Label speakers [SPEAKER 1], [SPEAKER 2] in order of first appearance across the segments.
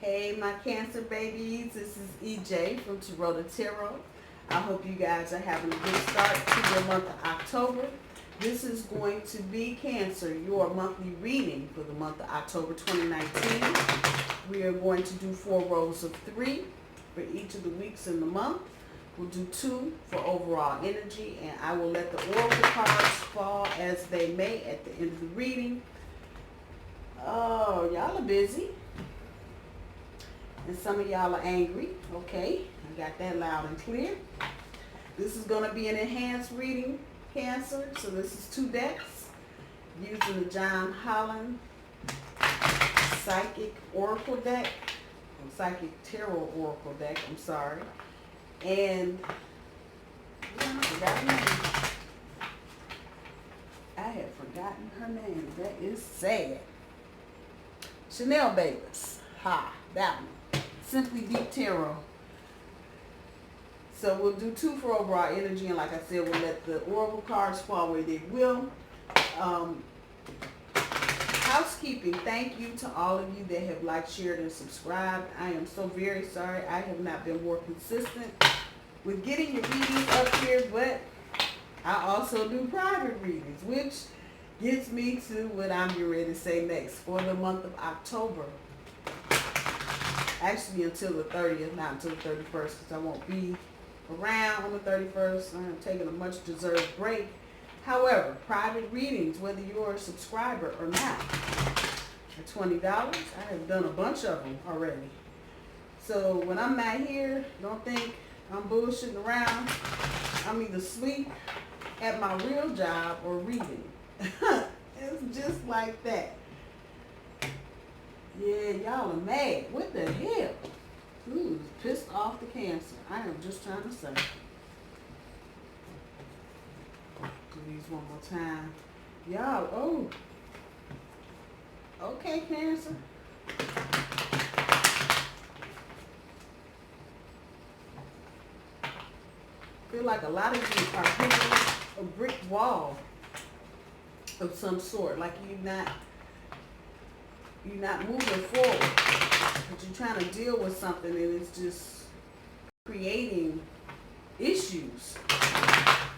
[SPEAKER 1] Hey, my Cancer babies, this is EJ from Taurota Tarot. I hope you guys are having a good start to your month of October. This is going to be Cancer, your monthly reading for the month of October 2019. We are going to do 4 rows of 3 for each of the weeks in the month. We'll do 2 for overall energy, and I will let the oracle cards fall as they may at the end of the reading. Oh, y'all are busy. And some of y'all are angry. Okay, I got that loud and clear. This is going to be an enhanced reading, Cancer. So this is 2 decks using the John Holland Psychic Oracle deck. Psychic Tarot Oracle deck, I'm sorry. And I have forgotten her name. That is sad. Chanel Bayless. Ha, that one. Simply Deep Tarot. So we'll do 2 for overall energy, and like I said, we'll let the oracle cards fall where they will. Housekeeping, thank you to all of you that have liked, shared, and subscribed. I am so very sorry I have not been more consistent with getting your readings up here, but I also do private readings, which gets me to what I'm getting ready to say next for the month of October. Actually until the 30th, not until the 31st, because I won't be around on the 31st. I'm taking a much deserved break. However, private readings, whether you're a subscriber or not, are $20. I have done a bunch of them already. So when I'm not here, don't think I'm bullshitting around. I'm either asleep at my real job or reading. It's just like that. Yeah, y'all are mad. What the hell? Ooh, pissed off the Cancer. I am just trying to say. Do these one more time. Y'all, oh. Okay, Cancer. Feel like a lot of you are hitting a brick wall of some sort. Like you're not moving forward, but you're trying to deal with something and it's just creating issues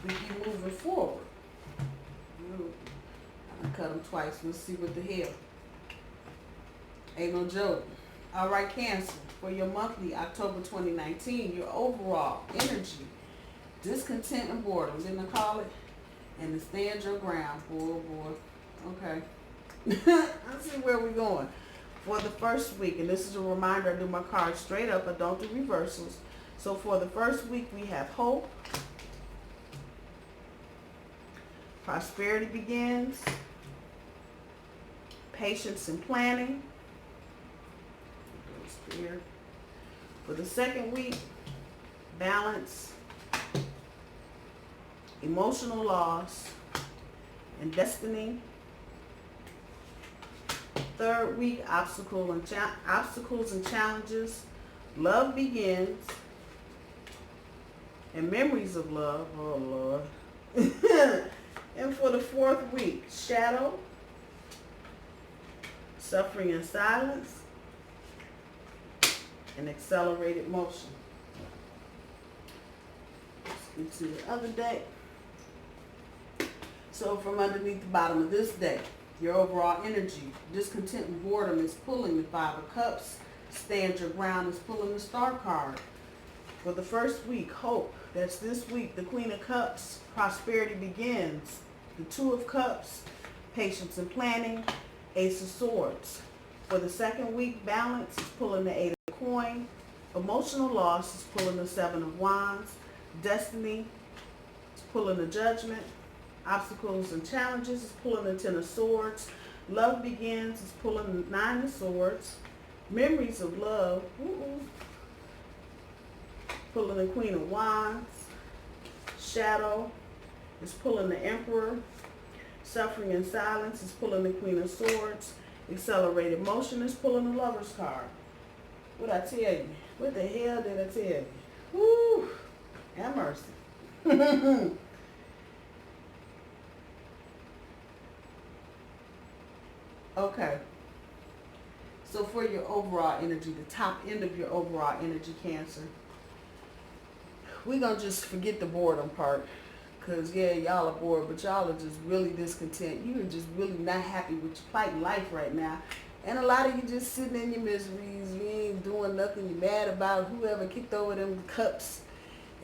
[SPEAKER 1] with you moving forward. I'm gonna cut them twice. Let's see what the hell. Ain't no joke. All right, Cancer, for your monthly October 2019, your overall energy, discontent and boredom, didn't I call it? And to stand your ground, boy. Okay. Let's see where we're going for the first week. And this is a reminder, I do my cards straight up. I don't do reversals. So for the first week, we have hope. Prosperity begins. Patience and planning. For the second week, balance, emotional loss, and destiny. Third week, obstacles and challenges, love begins, and memories of love. Oh Lord. And for the fourth week, shadow, suffering and silence, and accelerated motion. Let's get to the other deck. So from underneath the bottom of this deck, your overall energy, discontent and boredom is pulling the 5 of Cups. Stand your ground is pulling the Star card. For the first week, hope. That's this week. The Queen of Cups, prosperity begins. The 2 of Cups, patience and planning. Ace of Swords. For the second week, balance is pulling the 8 of Coin. Emotional loss is pulling the 7 of Wands. Destiny is pulling the Judgment. Obstacles and challenges is pulling the 10 of Swords. Love begins is pulling the 9 of Swords. Memories of love, pulling the Queen of Wands. Shadow is pulling the Emperor. Suffering and silence is pulling the Queen of Swords. Accelerated motion is pulling the Lover's card. What'd I tell you? What the hell did I tell you? Woo! Have mercy. Okay. So for your overall energy, the top end of your overall energy, Cancer, we're going to just forget the boredom part. Because, yeah, y'all are bored, but y'all are just really discontent. You are just really not happy with your plight in life right now. And a lot of you just sitting in your miseries. You ain't doing nothing. You're mad about whoever kicked over them cups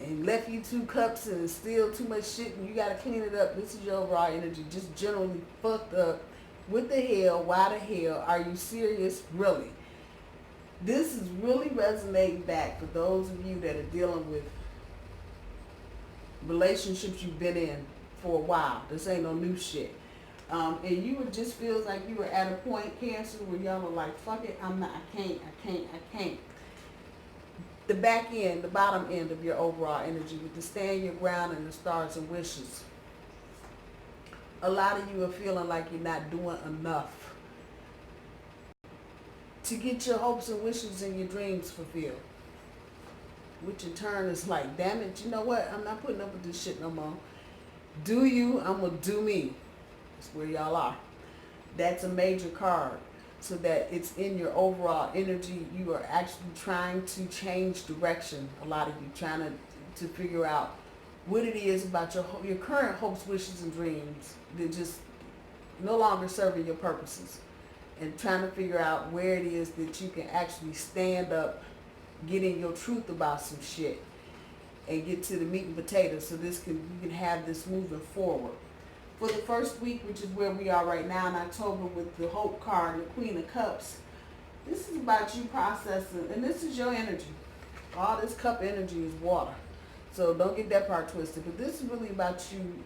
[SPEAKER 1] and left you 2 cups and still too much shit and you got to clean it up. This is your overall energy. Just generally fucked up. What the hell? Why the hell? Are you serious? Really? This is really resonating back for those of you that are dealing with relationships you've been in for a while. This ain't no new shit. And you would just feel like you were at a point, Cancer, where y'all were like, fuck it, I can't. The back end, the bottom end of your overall energy with the stand your ground and the stars and wishes. A lot of you are feeling like you're not doing enough to get your hopes and wishes and your dreams fulfilled. Which in turn is like, damn it, you know what? I'm not putting up with this shit no more. Do you? I'm going to do me. That's where y'all are. That's a major card. So that it's in your overall energy. You are actually trying to change direction. A lot of you trying to figure out what it is about your current hopes, wishes, and dreams that just no longer serving your purposes. And trying to figure out where it is that you can actually stand up, get in your truth about some shit, and get to the meat and potatoes so you can have this moving forward. For the first week, which is where we are right now in October with the Hope card and the Queen of Cups, this is about you processing, and this is your energy. All this cup energy is water. So don't get that part twisted. But this is really about you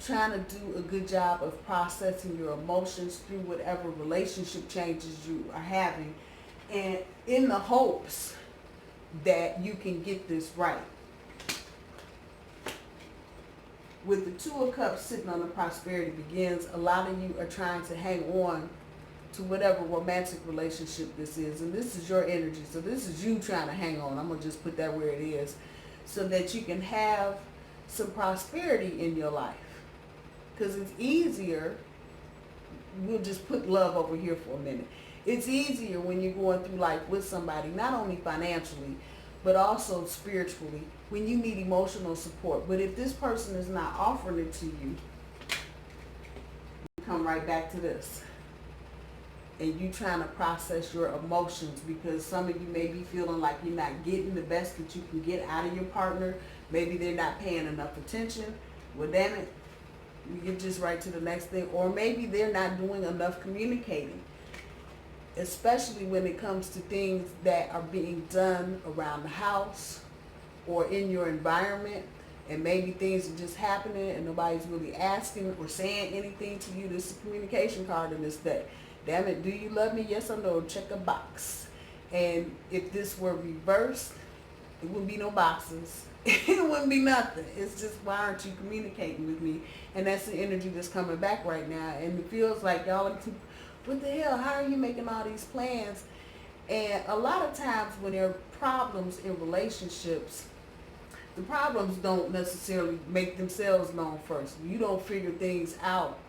[SPEAKER 1] trying to do a good job of processing your emotions through whatever relationship changes you are having, and in the hopes that you can get this right. With the 2 of Cups sitting on the Prosperity Begins, a lot of you are trying to hang on to whatever romantic relationship this is. And this is your energy. So this is you trying to hang on. I'm going to just put that where it is. So that you can have some prosperity in your life. Because it's easier. We'll just put love over here for a minute. It's easier when you're going through life with somebody, not only financially, but also spiritually, when you need emotional support. But if this person is not offering it to you, you come right back to this. And you trying to process your emotions because some of you may be feeling like you're not getting the best that you can get out of your partner. Maybe they're not paying enough attention. Well, damn it, you get just right to the next thing. Or maybe they're not doing enough communicating. Especially when it comes to things that are being done around the house or in your environment, and maybe things are just happening and nobody's really asking or saying anything to you. This is a communication card in this deck. Damn it, do you love me? Yes or no? Check a box. And if this were reversed, it wouldn't be no boxes. It wouldn't be nothing. It's just, why aren't you communicating with me? And that's the energy that's coming back right now. And it feels like y'all are too, what the hell, how are you making all these plans? And a lot of times when there are problems in relationships, the problems don't necessarily make themselves known first. You don't figure things out.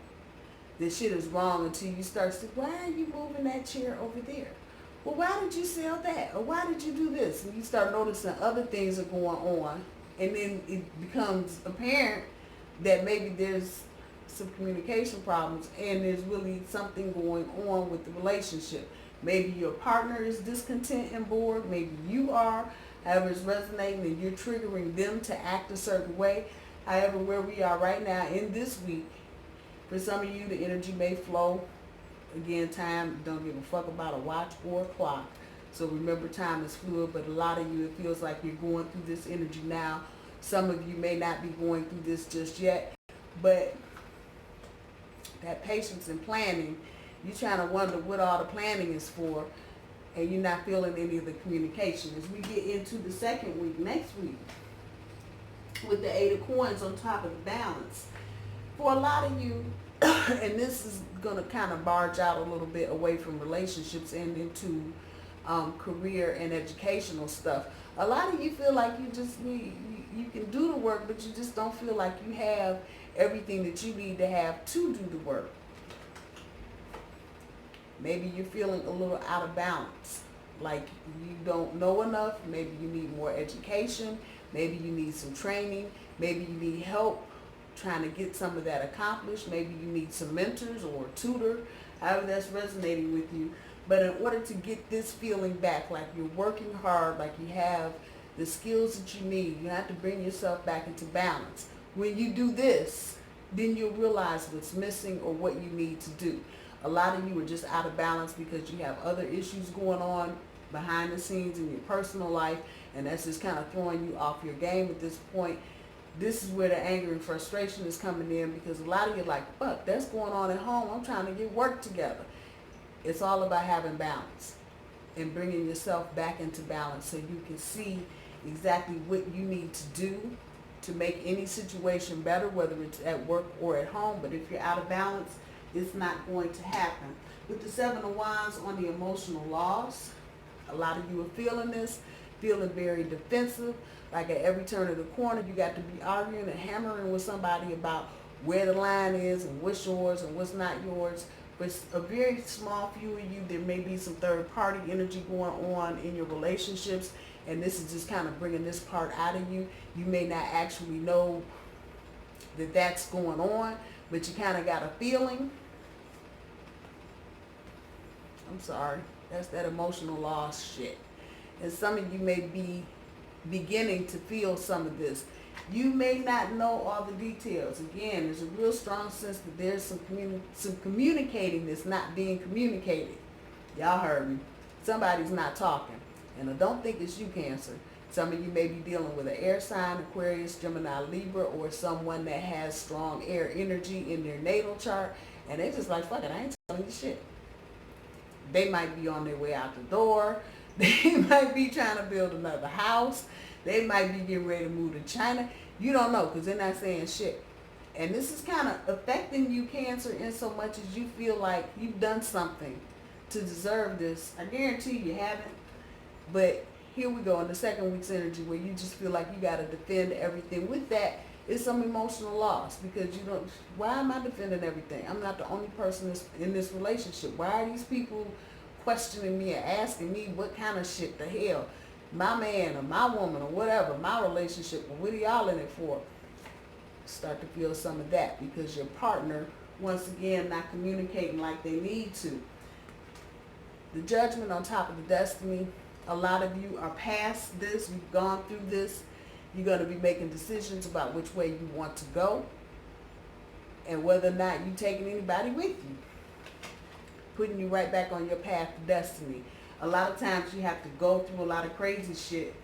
[SPEAKER 1] This shit is wrong until you start saying, why are you moving that chair over there? Well, why did you sell that? Or why did you do this? And you start noticing other things are going on. And then it becomes apparent that maybe there's some communication problems and there's really something going on with the relationship. Maybe your partner is discontent and bored. Maybe you are. However, it's resonating and you're triggering them to act a certain way. However, where we are right now in this week, for some of you, the energy may flow. Again, time, don't give a fuck about a watch or a clock. So remember, time is fluid, but a lot of you, it feels like you're going through this energy now. Some of you may not be going through this just yet, but that patience and planning, you're trying to wonder what all the planning is for, and you're not feeling any of the communication. As we get into the second week, next week, with the 8 of Coins on top of the balance, for a lot of you, and this is going to kind of barge out a little bit away from relationships and into career and educational stuff. A lot of you feel like you just need, you can do the work, but you just don't feel like you have everything that you need to have to do the work. Maybe you're feeling a little out of balance, like you don't know enough. Maybe you need more education. Maybe you need some training. Maybe you need help trying to get some of that accomplished. Maybe you need some mentors or a tutor, however that's resonating with you. But in order to get this feeling back, like you're working hard, like you have the skills that you need, you have to bring yourself back into balance. When you do this, then you'll realize what's missing or what you need to do. A lot of you are just out of balance because you have other issues going on behind the scenes in your personal life, and that's just kind of throwing you off your game at this point. This is where the anger and frustration is coming in, because a lot of you are like, fuck, that's going on at home. I'm trying to get work together. It's all about having balance and bringing yourself back into balance so you can see exactly what you need to do to make any situation better, whether it's at work or at home. But if you're out of balance, it's not going to happen. With the Seven of Wands on the emotional loss, a lot of you are feeling this, feeling very defensive. Like at every turn of the corner, you got to be arguing and hammering with somebody about where the line is and what's yours and what's not yours. But a very small few of you, there may be some third party energy going on in your relationships, and this is just kind of bringing this part out of you. You may not actually know that that's going on, but you kind of got a feeling. I'm sorry, that's that emotional loss shit. And some of you may be beginning to feel some of this. You may not know all the details. Again, there's a real strong sense that there's some communicating that's not being communicated. Y'all heard me. Somebody's not talking. And I don't think it's you, Cancer. Some of you may be dealing with an air sign, Aquarius, Gemini, Libra, or someone that has strong air energy in their natal chart. And they just like, fuck it, I ain't telling you shit. They might be on their way out the door. They might be trying to build another house. They might be getting ready to move to China. You don't know, because they're not saying shit. And this is kind of affecting you, Cancer, in so much as you feel like you've done something to deserve this. I guarantee you haven't. But here we go in the second week's energy where you just feel like you got to defend everything. With that is some emotional loss, because you don't, why am I defending everything? I'm not the only person that's in this relationship. Why are these people questioning me and asking me what kind of shit the hell? My man or my woman or whatever, my relationship, or what are y'all in it for? Start to feel some of that because your partner, once again, not communicating like they need to. The Judgment on top of the Destiny. A lot of you are past this. You've gone through this. You're going to be making decisions about which way you want to go and whether or not you're taking anybody with you, putting you right back on your path to destiny. A lot of times you have to go through a lot of crazy shit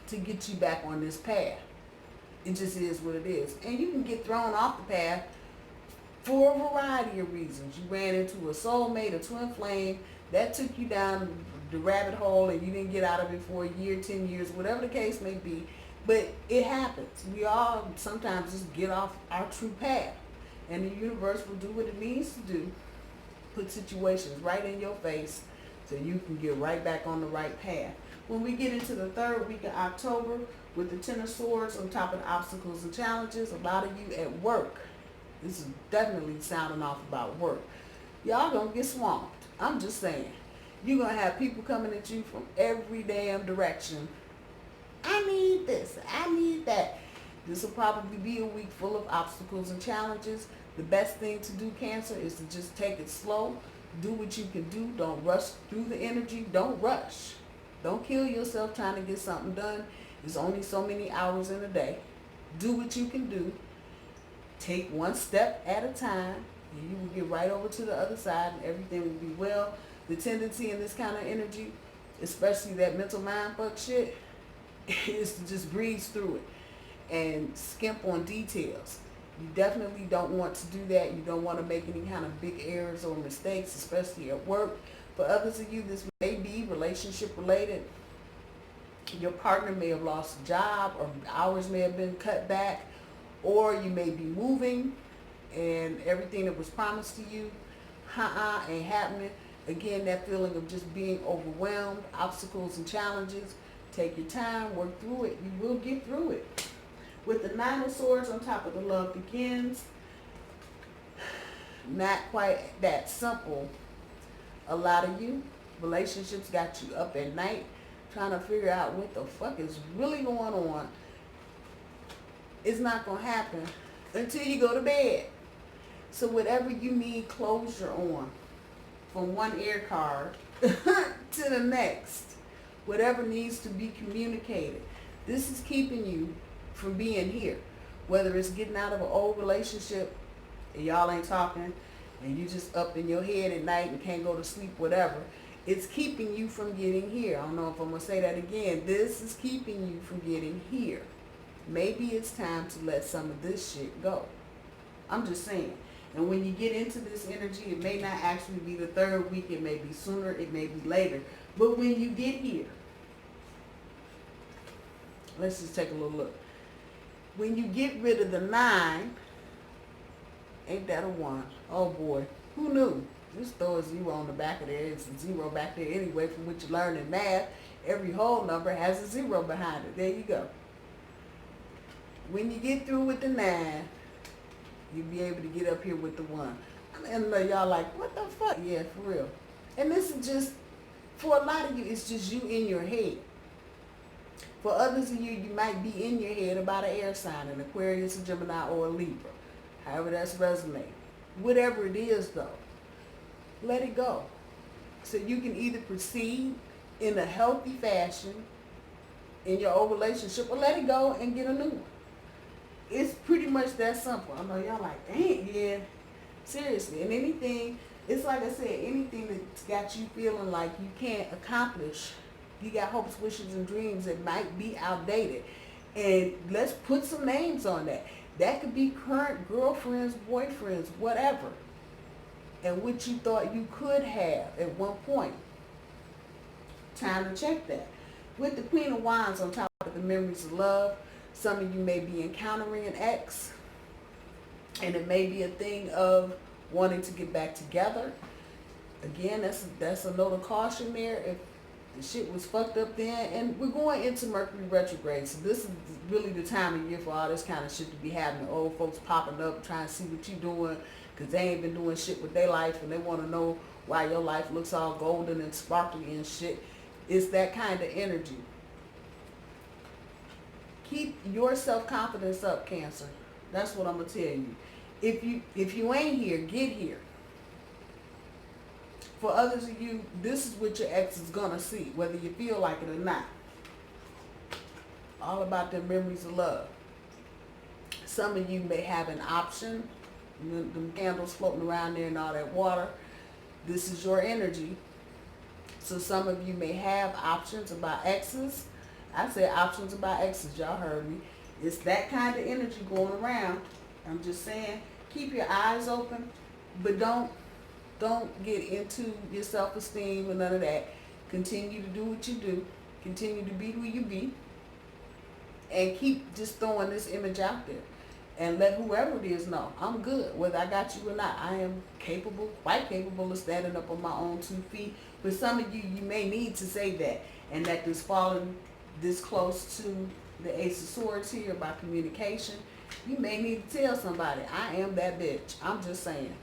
[SPEAKER 1] to get you back on this path. It just is what it is. And you can get thrown off the path for a variety of reasons. You ran into a soulmate, a twin flame, that took you down the rabbit hole and you didn't get out of it for a year, 10 years, whatever the case may be. But it happens. We all sometimes just get off our true path. And the universe will do what it needs to do. Put situations right in your face so you can get right back on the right path. When we get into the third week of October with the Ten of Swords on top of the obstacles and challenges, a lot of you at work, this is definitely sounding off about work. Y'all gonna get swamped. I'm just saying. You're gonna have people coming at you from every damn direction. I need this, I need that. This will probably be a week full of obstacles and challenges. The best thing to do, Cancer, is to just take it slow. Do what you can do. Don't rush through the energy. Don't rush. Don't kill yourself trying to get something done. There's only so many hours in a day. Do what you can do. Take one step at a time, and you will get right over to the other side, and everything will be well. The tendency in this kind of energy, especially that mental mind fuck shit, is to just breeze through it and skimp on details. You definitely don't want to do that. You don't want to make any kind of big errors or mistakes, especially at work. For others of you, this may be relationship related. Your partner may have lost a job, or hours may have been cut back, or you may be moving and everything that was promised to you ain't happening. Again, that feeling of just being overwhelmed, obstacles and challenges. Take your time, work through it. You will get through it. With the Nine of Swords on top of the Love Begins, not quite that simple A lot of you, relationships got you up at night trying to figure out what the fuck is really going on. It's not going to happen until you go to bed. So whatever you need closure on, from one air card to the next, whatever needs to be communicated, this is keeping you from being here. Whether it's getting out of an old relationship and y'all ain't talking and you just up in your head at night and can't go to sleep, whatever, it's keeping you from getting here. I don't know if I'm going to say that again. This is keeping you from getting here. Maybe it's time to let some of this shit go. I'm just saying. And when you get into this energy, it may not actually be the third week. It may be sooner. It may be later. But when you get here, let's just take a little look. When you get rid of the 9, ain't that a 1? Oh boy, who knew? Just throw a 0 on the back of there. It's a 0 back there anyway from what you learn in math. Every whole number has a 0 behind it. There you go. When you get through with the 9, you'll be able to get up here with the 1. And y'all like, what the fuck? Yeah, for real. And this is just, for a lot of you, it's just you in your head. For others of you, you might be in your head about an air sign, an Aquarius, a Gemini, or a Libra. However that's resonating. Whatever it is, though, let it go. So you can either proceed in a healthy fashion in your old relationship, or let it go and get a new one. It's pretty much that simple. I know y'all like, dang, yeah, seriously. And anything, it's like I said, anything that's got you feeling like you can't accomplish, you got hopes, wishes, and dreams that might be outdated. And let's put some names on that. That could be current girlfriends, boyfriends, whatever. And what you thought you could have at one point. Time to check that. With the Queen of Wands on top of the memories of love, some of you may be encountering an ex. And it may be a thing of wanting to get back together. Again, that's a note of caution there. If the shit was fucked up then, and we're going into Mercury retrograde, so this is really the time of year for all this kind of shit to be happening. Old folks popping up trying to see what you doing because they ain't been doing shit with their life and they want to know why your life looks all golden and sparkly and shit. It's that kind of energy. Keep your self-confidence up, Cancer. That's what I'm going to tell you. If you ain't here, get here. For others of you, this is what your ex is going to see, whether you feel like it or not. All about their memories of love. Some of you may have an option. Them candles floating around there and all that water. This is your energy. So some of you may have options about exes. I said options about exes. Y'all heard me. It's that kind of energy going around. I'm just saying, keep your eyes open, but don't get into your self-esteem or none of that. Continue to do what you do. Continue to be who you be. And keep just throwing this image out there. And let whoever it is know, I'm good. Whether I got you or not, I am capable, quite capable of standing up on my own 2 feet. But some of you, you may need to say that. And that this falling this close to the Ace of Swords here about communication, you may need to tell somebody, I am that bitch. I'm just saying.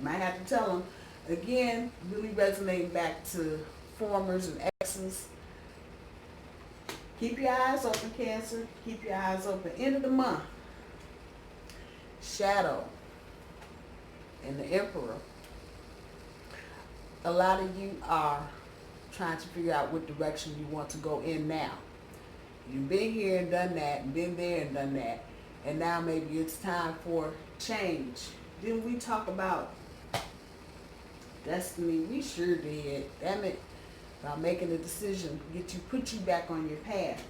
[SPEAKER 1] Might have to tell them. Again, really resonating back to formers and exes. Keep your eyes open, Cancer. Keep your eyes open. End of the month. Shadow and the Emperor. A lot of you are trying to figure out what direction you want to go in now. You've been here and done that, and been there and done that, and now maybe it's time for change. Didn't we talk about destiny? We sure did. Damn it. About making a decision, put you back on your path.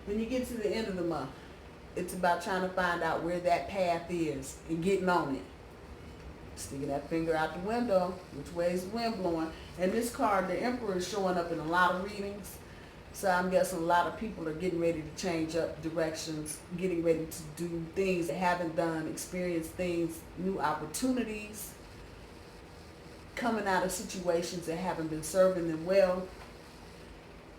[SPEAKER 1] When you get to the end of the month, it's about trying to find out where that path is and getting on it. Sticking that finger out the window, which way is the wind blowing. And this card, the Emperor, is showing up in a lot of readings. So I'm guessing a lot of people are getting ready to change up directions, getting ready to do things they haven't done, experience things, new opportunities, coming out of situations that haven't been serving them well.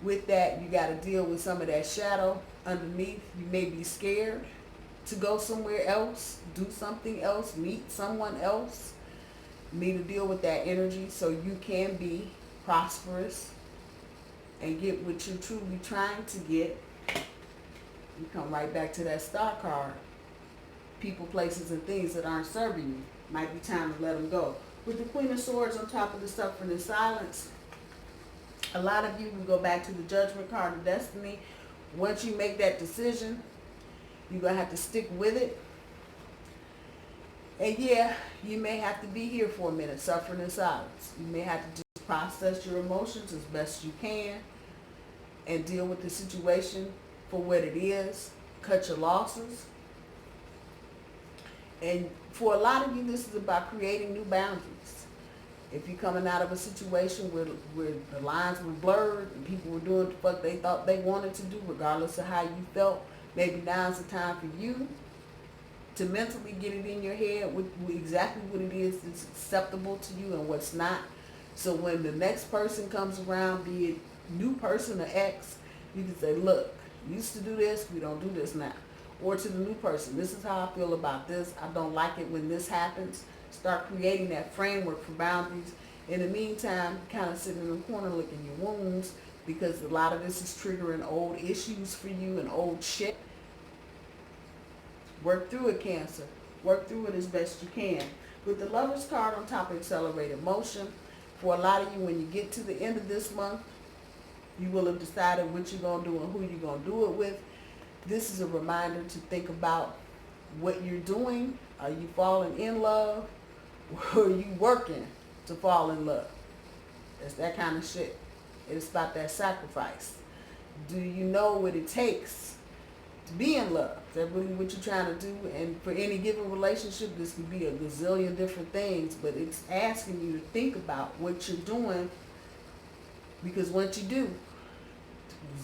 [SPEAKER 1] With that, you got to deal with some of that shadow underneath. You may be scared to go somewhere else, do something else, meet someone else. You need to deal with that energy so you can be prosperous and get what you're truly trying to get. You come right back to that star card. People, places, and things that aren't serving you. Might be time to let them go. With the Queen of Swords on top of the suffering and silence, a lot of you will go back to the Judgment card of Destiny. Once you make that decision, you're going to have to stick with it. And yeah, you may have to be here for a minute, suffering in silence. You may have to just process your emotions as best you can and deal with the situation for what it is. Cut your losses. And for a lot of you, this is about creating new boundaries. If you're coming out of a situation where the lines were blurred and people were doing what they thought they wanted to do, regardless of how you felt, maybe now's the time for you to mentally get it in your head with exactly what it is that's acceptable to you and what's not. So when the next person comes around, be it new person or ex, you can say, look, used to do this, we don't do this now. Or to the new person, this is how I feel about this. I don't like it when this happens. Start creating that framework for boundaries. In the meantime, kind of sitting in the corner licking your wounds because a lot of this is triggering old issues for you and old shit. Work through it, Cancer. Work through it as best you can. With the Lover's card on top of accelerated motion, for a lot of you, when you get to the end of this month, you will have decided what you're going to do and who you're going to do it with. This is a reminder to think about what you're doing. Are you falling in love? Or are you working to fall in love? It's that kind of shit. It's about that sacrifice. Do you know what it takes to be in love? Is that really what you're trying to do? And for any given relationship, this could be a gazillion different things, but it's asking you to think about what you're doing, because once you do,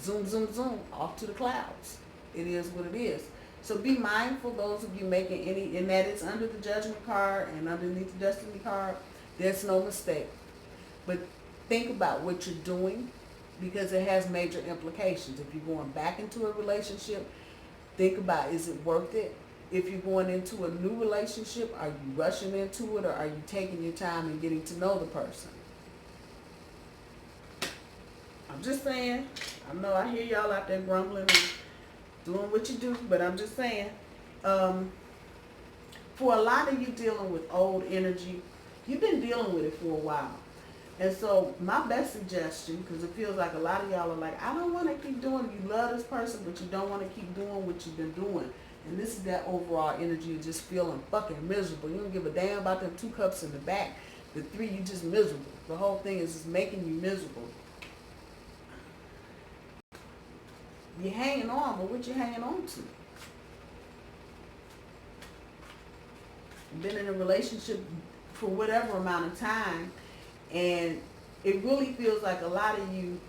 [SPEAKER 1] zoom, zoom, zoom, off to the clouds. It is what it is. So be mindful, those of you making any, and that is under the Judgment card and underneath the Destiny card, there's no mistake. But think about what you're doing, because it has major implications. If you're going back into a relationship, think about, is it worth it? If you're going into a new relationship, are you rushing into it, or are you taking your time and getting to know the person? I'm just saying, I know I hear y'all out there grumbling and doing what you do, but I'm just saying, for a lot of you dealing with old energy, you've been dealing with it for a while. And so my best suggestion, because it feels like a lot of y'all are like, I don't want to keep doing it. You love this person, but you don't want to keep doing what you've been doing. And this is that overall energy of just feeling fucking miserable. You don't give a damn about them 2 cups in the back. The 3, you just miserable. The whole thing is just making you miserable. You're hanging on, but what you hanging on to? You've been in a relationship for whatever amount of time, and it really feels like a lot of you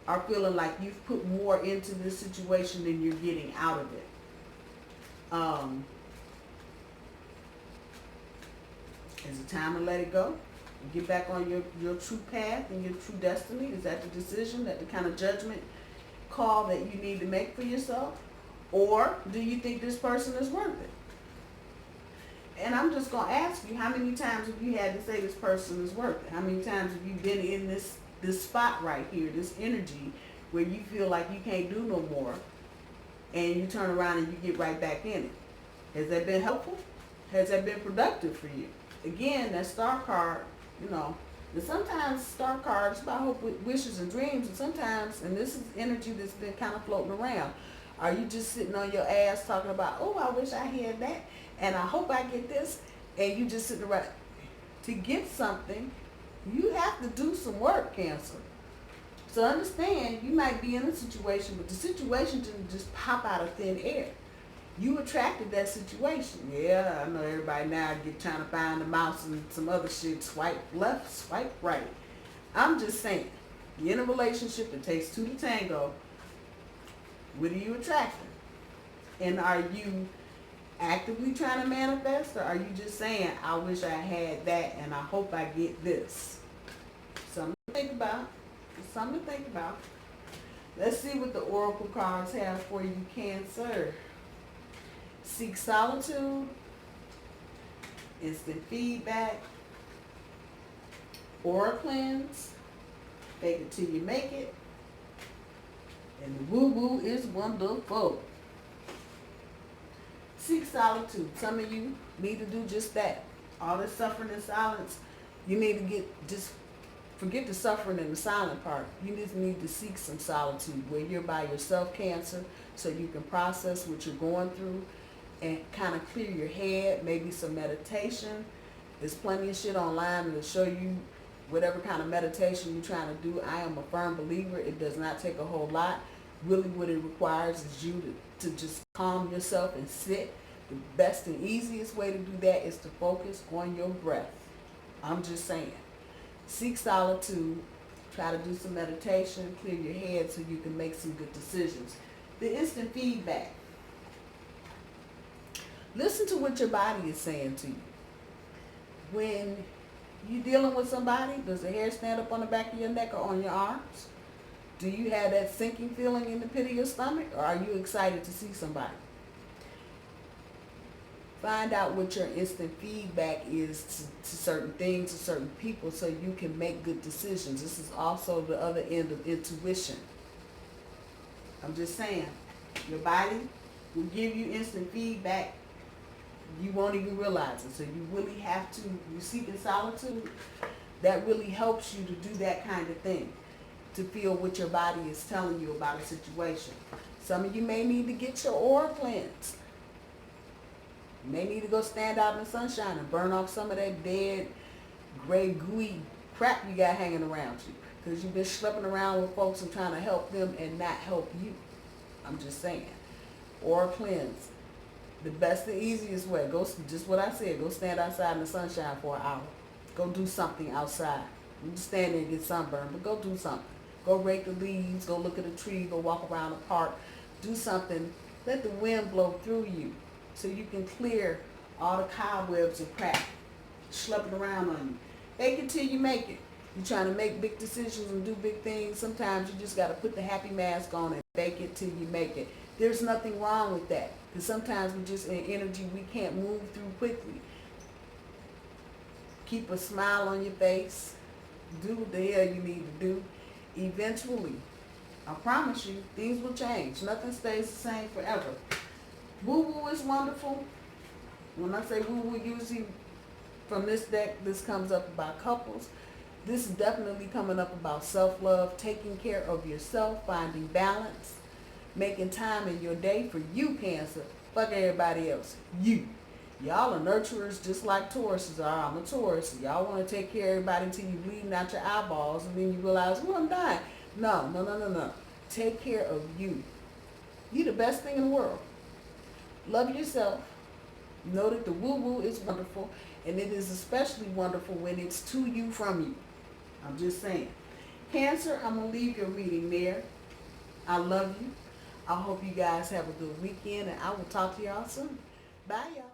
[SPEAKER 1] are feeling like you've put more into this situation than you're getting out of it. Is it time to let it go? Get back on your true path and your true destiny? Is that the decision, that the kind of judgment call that you need to make for yourself? Or do you think this person is worth it? And I'm just going to ask you, how many times have you had to say this person is worth it? How many times have you been in this spot right here, this energy, where you feel like you can't do no more, and you turn around and you get right back in it? Has that been helpful? Has that been productive for you? Again, that star card, you know, and sometimes star cards about hope, wishes, and dreams, and sometimes, and this is energy that's been kind of floating around, are you just sitting on your ass talking about, oh, I wish I had that, and I hope I get this, and you just sitting around? To get something, you have to do some work, Cancer. So understand, you might be in a situation, but the situation didn't just pop out of thin air. You attracted that situation. Yeah, I know everybody now trying to find the mouse and some other shit. Swipe left, swipe right. I'm just saying, you're in a relationship, it takes 2 to tango. What are you attracting? And are you actively trying to manifest, or are you just saying, I wish I had that and I hope I get this? Something to think about. Something to think about. Let's see what the Oracle cards have for you, Cancer. Seek solitude. instant feedback, aura cleanse, fake it till you make it, and the woo-woo is wonderful. Seek solitude. Some of you need to do just that. All this suffering in silence, you need to just forget the suffering and the silent part. You just need to seek some solitude where you're by yourself, Cancer, so you can process what you're going through and kind of clear your head, maybe some meditation. There's plenty of shit online that'll show you whatever kind of meditation you're trying to do. I am a firm believer. It does not take a whole lot. Really what it requires is you to just calm yourself and sit. The best and easiest way to do that is to focus on your breath. I'm just saying. Seek solitude. Try to do some meditation. Clear your head so you can make some good decisions. The instant feedback. Listen to what your body is saying to you. When you're dealing with somebody, does the hair stand up on the back of your neck or on your arms? Do you have that sinking feeling in the pit of your stomach, or are you excited to see somebody? Find out what your instant feedback is to certain things, to certain people, so you can make good decisions. This is also the other end of intuition. I'm just saying, your body will give you instant feedback. You won't even realize it. So you really have to, you seek in solitude, that really helps you to do that kind of thing, to feel what your body is telling you about a situation. Some of you may need to get your aura cleansed. You may need to go stand out in the sunshine and burn off some of that dead, gray, gooey crap you got hanging around you. Because you've been schlepping around with folks and trying to help them and not help you. I'm just saying. Aura cleanse. The best and easiest way, go, just what I said, go stand outside in the sunshine for an hour. Go do something outside. You can stand there and get sunburned, but go do something. Go rake the leaves, go look at a tree, go walk around the park. Do something. Let the wind blow through you so you can clear all the cobwebs and crap schlepping around on you. Fake it till you make it. You're trying to make big decisions and do big things. Sometimes you just got to put the happy mask on and fake it till you make it. There's nothing wrong with that. Because sometimes we just in energy we can't move through quickly. Keep a smile on your face. Do what the hell you need to do. Eventually, I promise you, things will change. Nothing stays the same forever. Woo-woo is wonderful. When I say woo-woo, usually from this deck, this comes up about couples. This is definitely coming up about self-love, taking care of yourself, finding balance, making time in your day for you, Cancer. Fuck everybody else. You. Y'all are nurturers just like Tauruses are. I'm a Taurus. Y'all want to take care of everybody until you bleeding out your eyeballs and then you realize, well, I'm dying. No. Take care of you. You're the best thing in the world. Love yourself. Know that the woo-woo is wonderful, and it is especially wonderful when it's to you from you. I'm just saying. Cancer, I'm going to leave your reading there. I love you. I hope you guys have a good weekend, and I will talk to y'all soon. Bye, y'all.